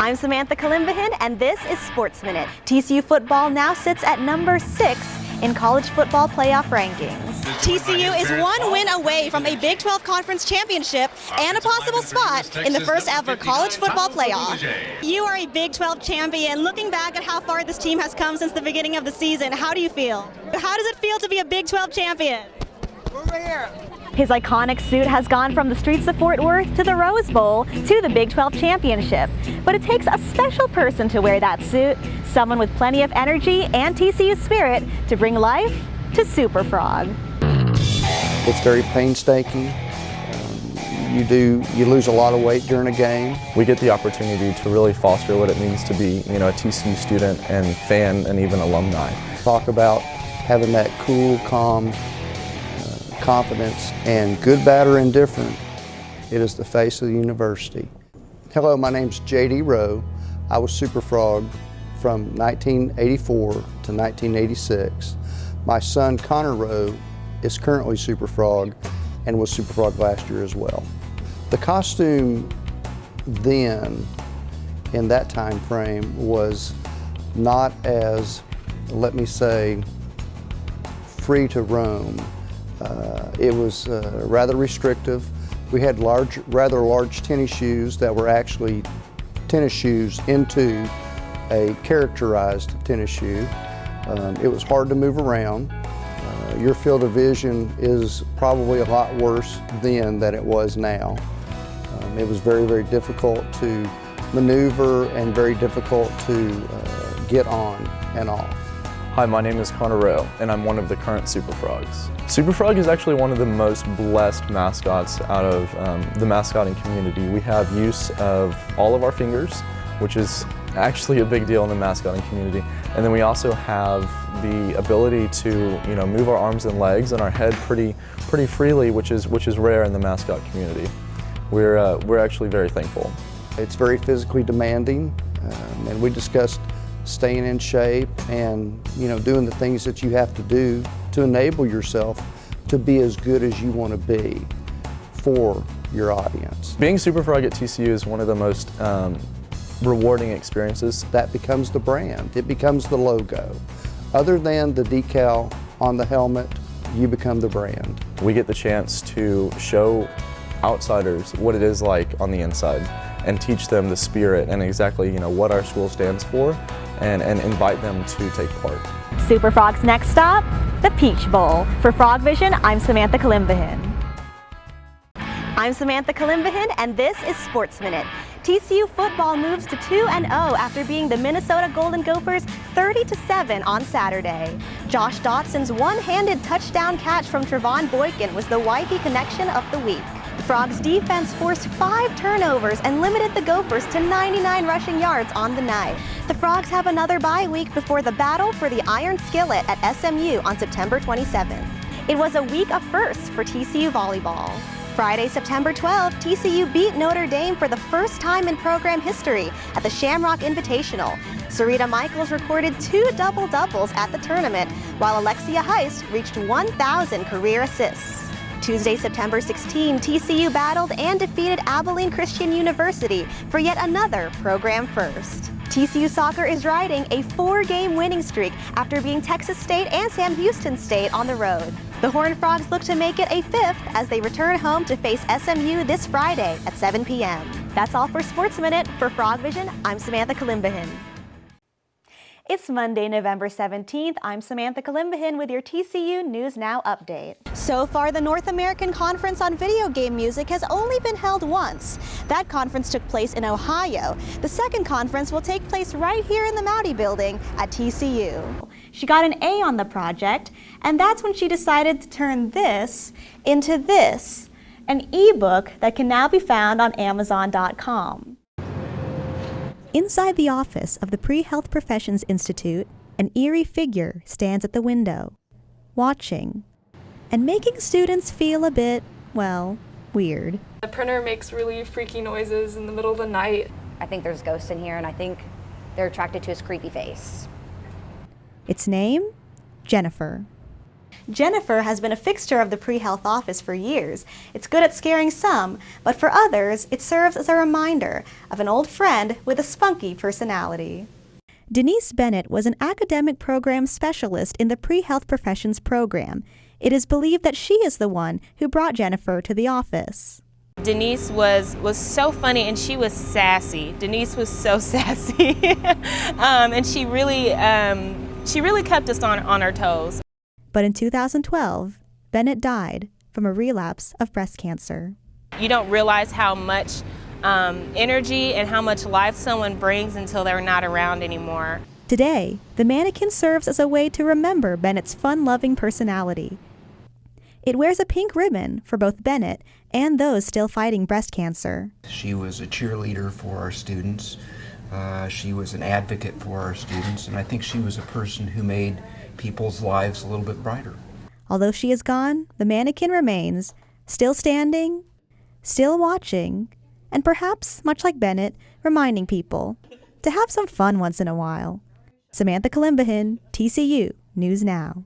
I'm Samantha Calimbahin, and this is Sports Minute. TCU football now sits at number 6 in college football playoff rankings. TCU is one win away from a Big 12 Conference championship and a possible spot in the first ever college football playoff. You are a Big 12 champion. Looking back at how far this team has come since the beginning of the season, how do you feel? How does it feel to be a Big 12 champion? Over here. His iconic suit has gone from the streets of Fort Worth to the Rose Bowl to the Big 12 championship. But it takes a special person to wear that suit, someone with plenty of energy and TCU spirit to bring life to Super Frog. It's very painstaking. You lose a lot of weight during a game. We get the opportunity to really foster what it means to be, a TCU student and fan and even alumni. Talk about having that cool, calm confidence, and good, bad, or indifferent, it is the face of the university. Hello, my name's J.D. Rowe. I was Super Frog from 1984 to 1986. My son Connor Rowe is currently Super Frog and was Super Frog last year as well. The costume then, in that time frame, was not as, let me say, free to roam. It was rather restrictive. We had rather large tennis shoes that were actually tennis shoes into a characterized tennis shoe. It was hard to move around. Your field of vision is probably a lot worse then than it was now. It was very, very difficult to maneuver and very difficult to get on and off. Hi, my name is Connor Rowe, and I'm one of the current Super Frogs. Super Frog is actually one of the most blessed mascots out of the mascotting community. We have use of all of our fingers, which is actually a big deal in the mascotting community. And then we also have the ability to, move our arms and legs and our head pretty freely, which is rare in the mascot community. We're actually very thankful. It's very physically demanding, and we discussed staying in shape and doing the things that you have to do to enable yourself to be as good as you want to be for your audience. Being Super Frog at TCU is one of the most rewarding experiences. That becomes the brand, it becomes the logo. Other than the decal on the helmet, you become the brand. We get the chance to show outsiders what it is like on the inside and teach them the spirit and exactly what our school stands for and invite them to take part. Super Frog's next stop, the Peach Bowl. For FrogVision, I'm Samantha Calimbahin. I'm Samantha Calimbahin, and this is Sports Minute. TCU football moves to 2-0 after beating the Minnesota Golden Gophers 30-7 on Saturday. Josh Dotson's one-handed touchdown catch from Trevon Boykin was the Wifey connection of the week. The Frogs defense forced 5 turnovers and limited the Gophers to 99 rushing yards on the night. The Frogs have another bye week before the battle for the Iron Skillet at SMU on September 27th. It was a week of firsts for TCU volleyball. Friday, September 12th, TCU beat Notre Dame for the first time in program history at the Shamrock Invitational. Sarita Michaels recorded 2 double-doubles at the tournament, while Alexia Heist reached 1,000 career assists. Tuesday, September 16, TCU battled and defeated Abilene Christian University for yet another program first. TCU soccer is riding a 4-game winning streak after beating Texas State and Sam Houston State on the road. The Horned Frogs look to make it a 5th as they return home to face SMU this Friday at 7 p.m. That's all for Sports Minute. For FrogVision, I'm Samantha Calimbahin. It's Monday, November 17th. I'm Samantha Calimbahin with your TCU News Now update. So far, the North American Conference on Video Game Music has only been held once. That conference took place in Ohio. The second conference will take place right here in the Moody Building at TCU. She got an A on the project, and that's when she decided to turn this into this, an ebook that can now be found on Amazon.com. Inside the office of the Pre-Health Professions Institute, an eerie figure stands at the window, watching, and making students feel a bit, well, weird. The printer makes really freaky noises in the middle of the night. I think there's ghosts in here, and I think they're attracted to his creepy face. Its name? Jennifer. Jennifer has been a fixture of the pre-health office for years. It's good at scaring some, but for others, it serves as a reminder of an old friend with a spunky personality. Denise Bennett was an academic program specialist in the pre-health professions program. It is believed that she is the one who brought Jennifer to the office. Denise was so funny, and she was sassy. Denise was so sassy, and she really kept us on our toes. But in 2012, Bennett died from a relapse of breast cancer. You don't realize how much energy and how much life someone brings until they're not around anymore. Today, the mannequin serves as a way to remember Bennett's fun-loving personality. It wears a pink ribbon for both Bennett and those still fighting breast cancer. She was a cheerleader for our students. She was an advocate for our students, and I think she was a person who made people's lives a little bit brighter. Although she is gone, the mannequin remains, still standing, still watching, and perhaps, much like Bennett, reminding people to have some fun once in a while. Samantha Calimbahin, TCU News Now.